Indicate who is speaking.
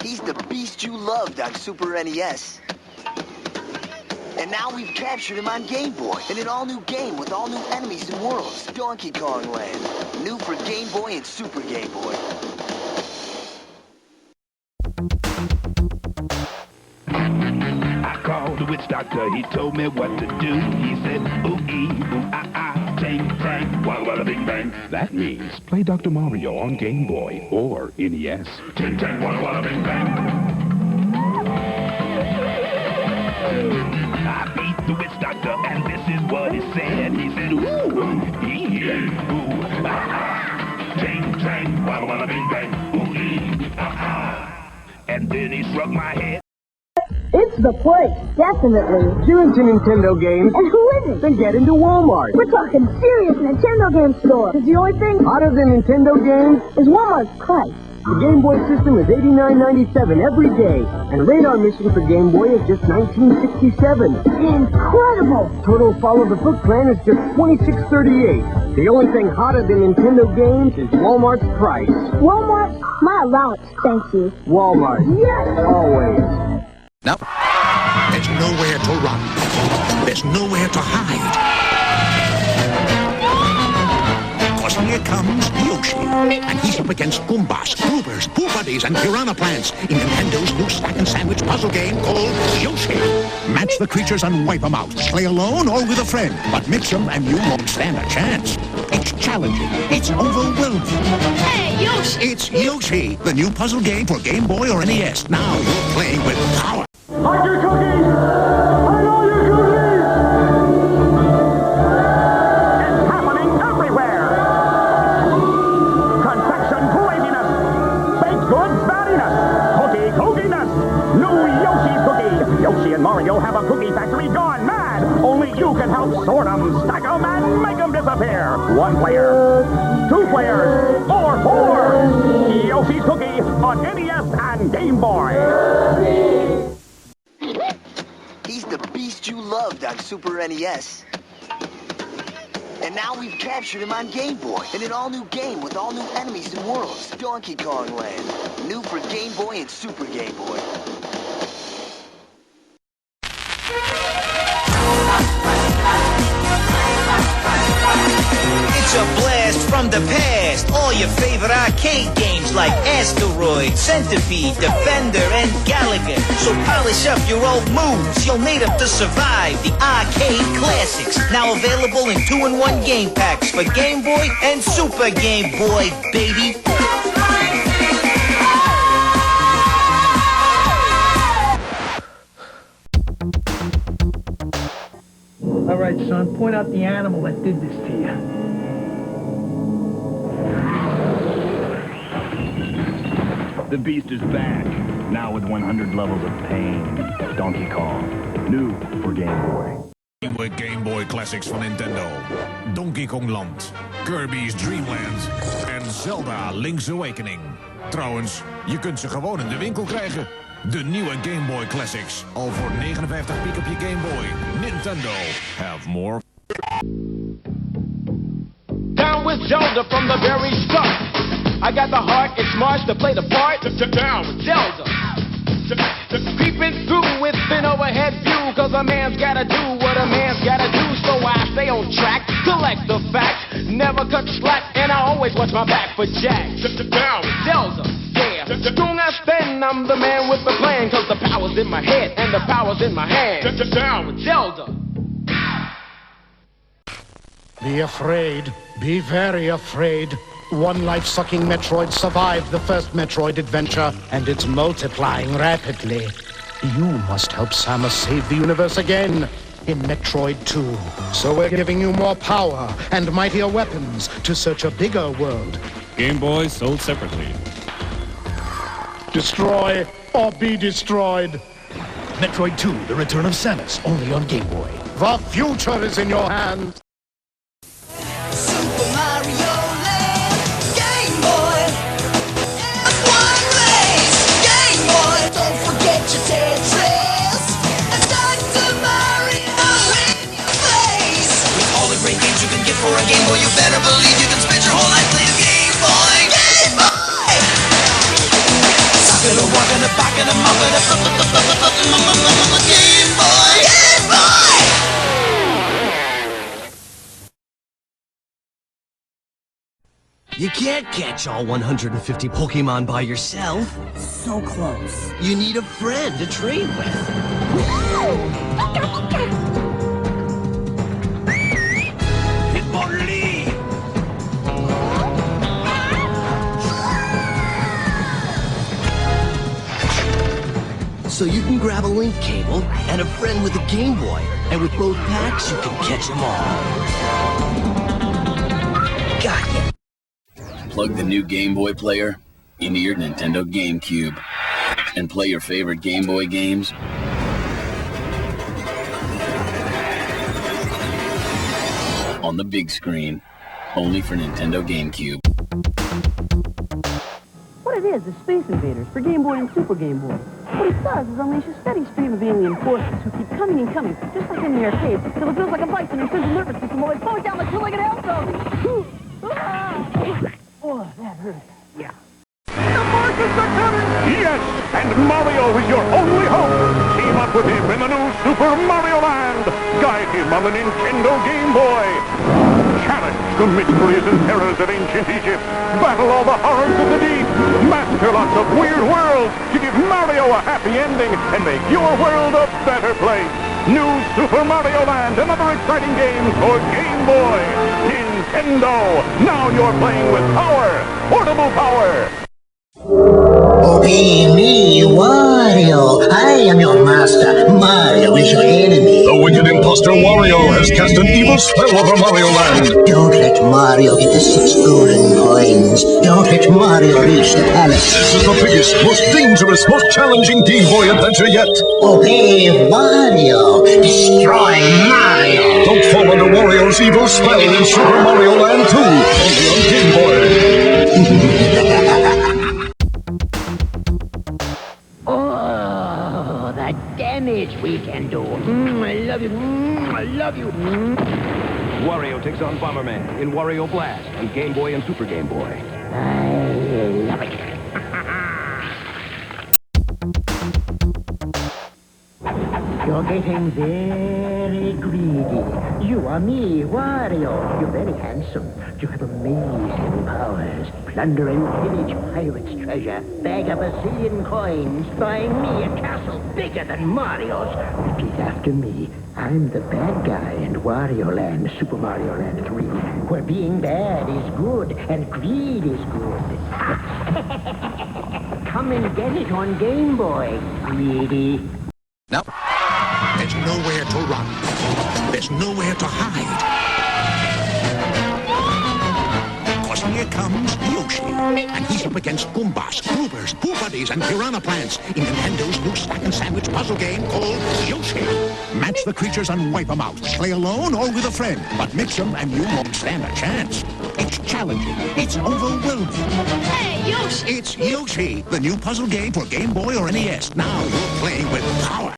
Speaker 1: He's the beast you loved on Super NES. And now we've captured him on Game Boy in an all-new game with all new enemies and worlds. Donkey Kong Land. New for Game Boy and Super Game Boy.
Speaker 2: I called the witch doctor, he told me what to do. He said, ooh-ee, ooh-ah-ah, tang-tang, walla-walla bing-bang. That means play Dr. Mario on Game Boy or NES. Ting-tang, walla-walla bing-bang. I beat the witch doctor, and this is what he said. He said, ooh-ee, ooh-ah-ah, ting-tang, walla-walla bing-bang, ooh-ee, ah-ah. And then he shrugged my head.
Speaker 3: It's the place, definitely.
Speaker 4: If you're into Nintendo games,
Speaker 3: And who isn't?
Speaker 4: then get into Walmart.
Speaker 3: We're talking serious Nintendo game store. Because the only thing
Speaker 4: Hotter than Nintendo games,
Speaker 3: is Walmart's price.
Speaker 4: the Game Boy system is $89.97 every day, and Radar Mission for Game Boy is just $19.67.
Speaker 3: Incredible!
Speaker 4: Total Follow the Foot plan is just $26.38. The only thing hotter than Nintendo games is Walmart's price.
Speaker 3: Walmart, my allowance, thank you.
Speaker 4: Walmart.
Speaker 3: Yes!
Speaker 4: Always.
Speaker 5: Now, there's nowhere to run. There's nowhere to hide. Because here comes Yoshi. And he's up against Goombas, Groovers, Pooh Buddies, and Piranha Plants in Nintendo's new stack and sandwich puzzle game called Yoshi. Match the creatures and wipe them out. Play alone or with a friend. But mix them and you won't stand a chance. It's challenging. It's overwhelming.
Speaker 6: Hey, Yoshi!
Speaker 5: It's Yoshi, the new puzzle game for Game Boy or NES. Now you're playing with power.
Speaker 4: Hide your cookies! Hide all your cookies!
Speaker 7: It's happening everywhere. Confection craziness. Baked goods battiness. Cookie cookiness. New Yoshi's cookie. Yoshi and Mario have a cookie factory gone mad. Only you can help sort them, stack them, and make them disappear. One player, two players, or four. Yoshi's cookie on NES and Game Boy.
Speaker 1: He's the beast you loved on Super NES. And now we've captured him on Game Boy in an all-new game with all new enemies and worlds. Donkey Kong Land. New for Game Boy and Super Game Boy.
Speaker 8: It's a blast from the past. All your favorite arcade games like Asteroid, Centipede, Defender, and Galaga. So polish up your old moves. You'll need them to survive the arcade classics. Now available in 2-in-1 game packs for Game Boy and Super Game Boy, baby.
Speaker 9: All right, son, point out the animal that did this to you.
Speaker 2: The beast is back, now with 100 levels of pain. Donkey Kong, new for Game Boy.
Speaker 10: Nieuwe Game Boy Classics van Nintendo. Donkey Kong Land, Kirby's Dream Land en Zelda Link's Awakening. Trouwens, je kunt ze gewoon in de winkel krijgen. De nieuwe Game Boy Classics. Al voor 59 piek op je Game Boy. Nintendo. Have more.
Speaker 7: Down with Zelda from the very start. I got the heart and smarts to play the part. Down with Zelda. Creeping through with an overhead view. Cause a man's gotta do what a man's gotta do. So I stay on track, collect the facts. Never cut slack, and I always watch my back for Jack. Down with Zelda. Strong I stand, I'm the man with the plan. Cause the power's in my head and the power's in my hand. Down with Zelda.
Speaker 11: Be afraid. Be very afraid. One life-sucking Metroid survived the first Metroid adventure, and it's multiplying rapidly. You must help Samus save the universe again in Metroid 2. So we're giving you more power and mightier weapons to search a bigger world.
Speaker 12: Game Boy sold separately.
Speaker 11: Destroy or be destroyed.
Speaker 12: Metroid 2, The Return of Samus, only on Game Boy.
Speaker 11: The future is in your hands.
Speaker 8: Super Mario Land, Game Boy. One race, Game Boy. Don't forget your Tetris. And Dr. Mario in your face. With all the great games you can get for a Game Boy, you better believe you can spend your whole life playing Game Boy. Game Boy! rockin' and walkin' and backin' and moppin' and Game Boy! Game Boy!
Speaker 6: You can't catch all 150 Pokemon by yourself.
Speaker 13: So close.
Speaker 6: You need a friend to train with.
Speaker 8: Hitmonlee!
Speaker 6: So you can grab a link cable and a friend with a Game Boy. And with both packs, you can catch them all. Got ya.
Speaker 14: Plug the new Game Boy player into your Nintendo GameCube and play your favorite Game Boy games on the big screen, only for Nintendo GameCube.
Speaker 15: What it is Space Invaders for Game Boy and Super Game Boy. What it does is unleash a steady stream of alien forces who keep coming and coming, just like in the arcade, till it feels like a bison and central nervous system always throwing down the two-legged hell zone. Oh, that hurt. Yeah.
Speaker 2: The Martians are coming! Yes, and Mario is your only hope. Team up with him in the new Super Mario Land. Guide him on the Nintendo Game Boy. Challenge the mysteries and terrors of ancient Egypt. Battle all the horrors of the deep. Master lots of weird worlds to give Mario a happy ending and make your world a better place. New Super Mario Land and other exciting games for Game Boy. Nintendo. Now you're playing with power. Portable power.
Speaker 16: Obey me, Wario. I am your master. Mario is your enemy.
Speaker 12: The wicked imposter Wario has cast an evil spell over Mario Land.
Speaker 16: Don't let Mario get the 6 golden coins. Don't let Mario reach the palace.
Speaker 12: This is the biggest, most dangerous, most challenging Game Boy adventure yet.
Speaker 16: Obey Wario. Destroy Mario.
Speaker 12: Don't fall under Wario's evil spell in Super Mario Land 2. Only on Game Boy.
Speaker 15: Oh, the damage we can do. I love you. I love you.
Speaker 7: Wario takes on Bomberman in Wario Blast on Game Boy and Super Game Boy.
Speaker 15: I love it. You're getting very greedy. You are me, Wario. You're very handsome. You have amazing powers. Plunder and pillage pirates' treasure. Bag up 1,000,000,000 coins. Buying me a castle bigger than Mario's. Repeat after me. I'm the bad guy in Wario Land, Super Mario Land 3, where being bad is good and greed is good. Come and get it on Game Boy, greedy.
Speaker 5: Now, there's nowhere to run. There's nowhere to hide. Because here comes Yoshi. And he's up against Goombas, Groovers, Pooh Buddies, and Piranha Plants in Nintendo's new stack and sandwich puzzle game called Yoshi. Match the creatures and wipe them out. Play alone or with a friend. But mix them and you won't stand a chance. It's challenging. It's overwhelming.
Speaker 17: Hey, Yoshi!
Speaker 5: It's Yoshi, the new puzzle game for Game Boy or NES. Now you're playing with power.